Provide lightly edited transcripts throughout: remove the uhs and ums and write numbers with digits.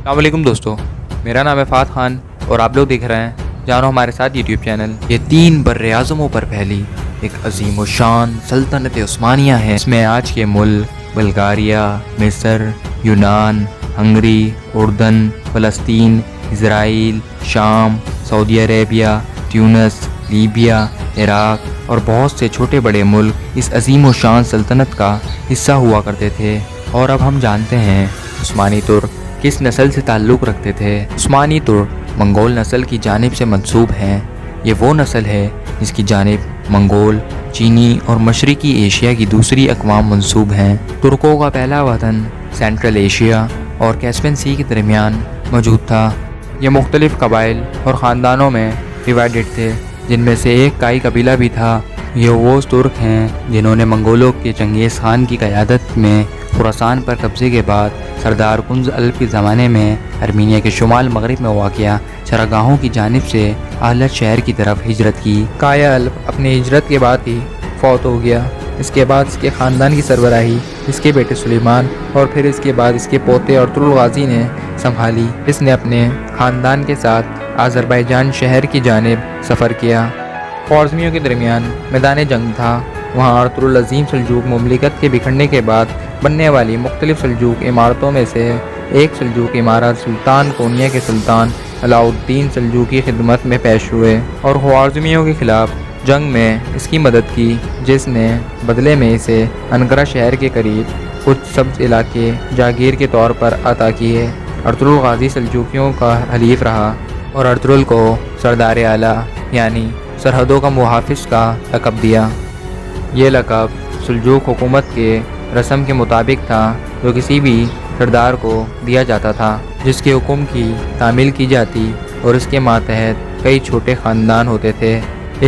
अस्सलाम वालेकुम दोस्तों, मेरा नाम है फ़ात खान और आप लोग देख रहे हैं जानो हमारे साथ यूट्यूब चैनल। ये 3 बर्र-ए-आज़मों पर फैली एक अजीम व शान सल्तनत उस्मानिया है। इसमें आज के मुल्क बल्गारिया, मिस्र, यूनान, हंगरी, उर्दन, फ़लस्तीन, इज़राइल, शाम, Saudi Arabia, Tunis, Libya, Iraq और बहुत से छोटे बड़े मुल्क इस अजीम व शान सल्तनत का हिस्सा हुआ करते थे। और अब हम जानते हैं उस्मानी तुर्क किस नस्ल से ताल्लुक़ रखते थे। उस्मानी तुर्क मंगोल नस्ल की जानिब से मंसूब हैं। ये वो नस्ल है जिसकी जानिब मंगोल, चीनी और मशरक़ी एशिया की दूसरी अक़वाम मंसूब हैं। तुर्कों का पहला वतन सेंट्रल एशिया और कैस्पियन सी के दरमियान मौजूद था। ये मुख्तलिफ़ कबाइल और ख़ानदानों में डिवाइडेड थे, जिनमें से एक काई कबीला भी था। ये वो तुर्क हैं जिन्होंने मंगोलों के चंगेज़ खान की क़यादत में खुरासान पर कब्ज़े के बाद सरदार कुंज़ अल्ब के ज़माने में आर्मीनिया के शुमाल मगरिब में वाक़िया चरागाहों की जानिब से आहलत शहर की तरफ हिजरत की। काया अल्ब अपनी हिजरत के बाद ही फौत हो गया। इसके बाद इसके ख़ानदान की सरबराही इसके बेटे सुलेमान और फिर इसके बाद इसके पोते अर्तुगरुल गाज़ी ने संभाली। इसने अपने ख़ानदान के साथ आज़रबाईजान शहर की जानिब सफ़र किया। ख्वारिज़मियों के दरमियान मैदान जंग था। वहाँ अर्तुगरुल अज़ीम सल्जूक़ मुमलिकत के बिखरने के बाद बनने वाली मुख्तलिफ़ सल्जूक़ इमारतों में से एक सल्जूक़ इमारत सुल्तान कोनिया के सुल्तान अलाउद्दीन सल्जूक़ की खिदमत में पेश हुए और ख्वारिज़मियों के ख़िलाफ़ जंग में इसकी मदद की, जिसने बदले में इसे अनकरा शहर के करीब कुछ सब्ज़ इलाके जागीर के तौर पर अता किए। अर्तुगरुल गाज़ी सल्जूकियों का हलीफ रहा और अर्तुगरुल को सरदार आला यानी सरहदों का मुहाफ़िज़ का लक़ब दिया। ये लक़ब सल्जूक़ हुकूमत के रस्म के मुताबिक था, जो किसी भी सरदार को दिया जाता था जिसके हुक्म की तामील की जाती और इसके मातहत कई छोटे ख़ानदान होते थे।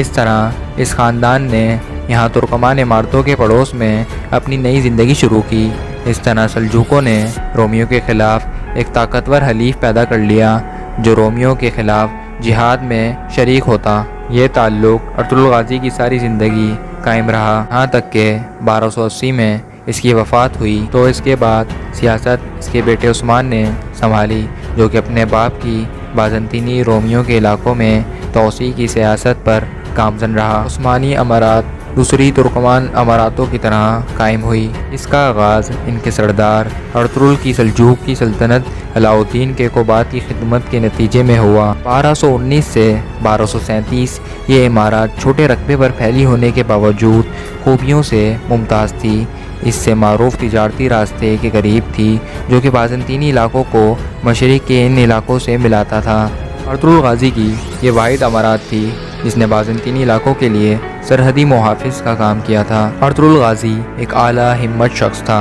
इस तरह इस ख़ानदान ने यहाँ तुर्कमान इमारतों के पड़ोस में अपनी नई ज़िंदगी शुरू की। इस तरह सल्जूकों ने रोमियों के ख़िलाफ़ एक ताकतवर हलीफ पैदा कर लिया जो रोमियों के ख़िलाफ़ जिहाद में शरीक होता। ये ताल्लुक़ अर्तुगरुल गाज़ी की सारी ज़िंदगी कायम रहा, यहाँ तक कि 1280 में इसकी वफ़ात हुई। तो इसके बाद सियासत इसके बेटे उस्मान ने संभाली, जो कि अपने बाप की बाज़ंतीनी रोमियों के इलाकों में तोसी की सियासत पर गामज़न रहा। उस्मानी अमारात दूसरी तुर्कमान अमारातों की तरह कायम हुई। इसका आगाज़ इनके सरदार अर्तुगरुल की सल्जूक़ की सल्तनत अलाउद्दीन के क़ुबात की खिदमत के नतीजे में हुआ। 1219 से 1237 ये इमारत छोटे रकबे पर फैली होने के बावजूद खूबियों से मुमताज़ थी। इससे मारूफ तिजारती रास्ते के करीब थी, जो कि बाज़ंतीनी इलाकों को मशरिक़ के इन इलाकों से मिलाता था। अर्तुगरुल गाज़ी की ये वाहिद अमारत थी जिसने बाज़ंतीनी इलाकों के लिए सरहदी मुहाफ़िज़ का काम किया था। अर्तुगरुल गाज़ी एक आला हिम्मत शख्स था,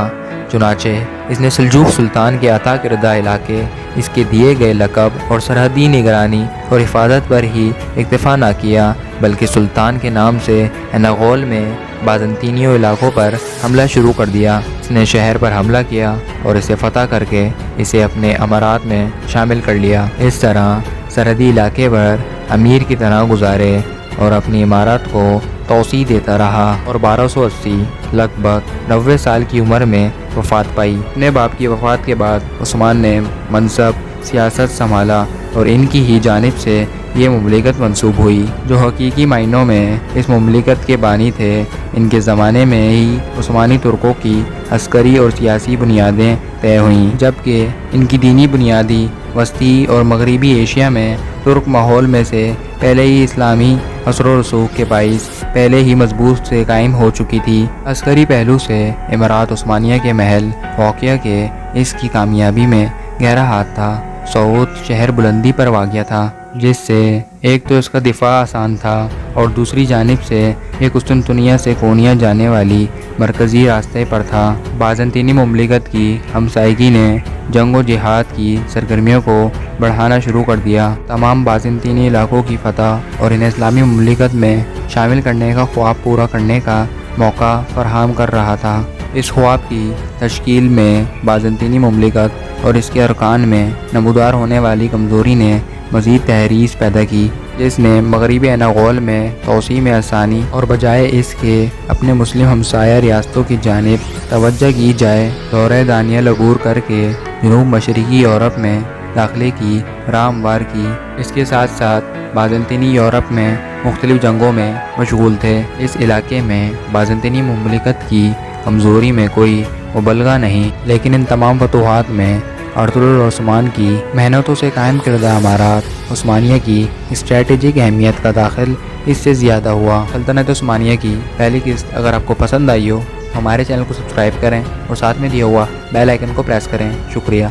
चुनाचे इसने सल्जूक़ सुल्तान के अता करदा इलाके, इसके दिए गए लक़ब और सरहदी निगरानी और हिफाजत पर ही इक्तफ़ा न किया, बल्कि सुल्तान के नाम से अनागोल में बाज़ंतीनियों इलाकों पर हमला शुरू कर दिया। इसने शहर पर हमला किया और इसे फ़तह करके इसे अपने अमारात में शामिल कर लिया। इस तरह सरहदी इलाके पर अमीर की तरह गुजारे और अपनी इमारत को तोसी देता रहा और 1280 लगभग 90 साल की उम्र में वफ़ात पाई। अपने बाप की वफ़ात के बाद उस्मान ने मनसब सियासत संभाला और इनकी ही जानिब से ये मुमलिकत मंसूब हुई, जो हकीकी मायनों में इस मुमलिकत के बानी थे। इनके ज़माने में ही उस्मानी तुर्कों की अस्करी और सियासी बुनियादें तय हुईं, जबकि इनकी दीनी बुनियादी वस्ती और मगरबी एशिया में तुर्क माहौल में से पहले ही इस्लामी असर व रसूख के बाइस पहले ही मजबूत से कायम हो चुकी थी। अस्करी पहलू से इमारत उस्मानिया के महल वाक़िया के इसकी कामयाबी में गहरा हाथ था। सऊद शहर बुलंदी पर वाक़िया था, जिससे एक तो इसका दिफा आसान था और दूसरी जानिब से ये कुस्तुनतुनिया से कोनिया जाने वाली मरकज़ी रास्ते पर था। बाज़ंतीनी मुमलिकत की हमसायगी ने जंग व जिहाद की सरगर्मियों को बढ़ाना शुरू कर दिया। तमाम बाज़ंतीनी इलाकों की फ़तह और इन्हें इस्लामी मुमलिकत में शामिल करने का ख्वाब पूरा करने का मौका फराहम कर रहा था। इस ख्वाब की तश्कील में बाज़ंतीनी मुमलिकत और इसके अरकान में नमूदार होने वाली कमज़ोरी ने मज़ीद तहरीस पैदा की, जिसने मगरबी अनागोल में तोसी में आसानी और बजाय इसके अपने मुस्लिम हमसाया रियासतों की जानिब तवज्जो की जाए दौरे दानिया लगूर करके जनूब मशरक़ी यूरोप में داخلے کی راہ ہموار کی۔ اس کے ساتھ ساتھ بازنطینی یورپ میں مختلف جنگوں میں مشغول تھے۔ اس علاقے میں بازنطینی مملکت کی کمزوری میں کوئی مبالغہ نہیں، لیکن ان تمام فتوحات میں ارطغرل عثمان کی محنتوں سے قائم کردہ امارات عثمانیہ کی اسٹریٹجک اہمیت کا داخل اس سے زیادہ ہوا۔ سلطنت عثمانیہ کی پہلی قسط اگر آپ کو پسند آئی ہو، ہمارے چینل کو سبسکرائب کریں اور ساتھ میں دیا ہوا بیل آئیکن کو پریس کریں۔ شکریہ۔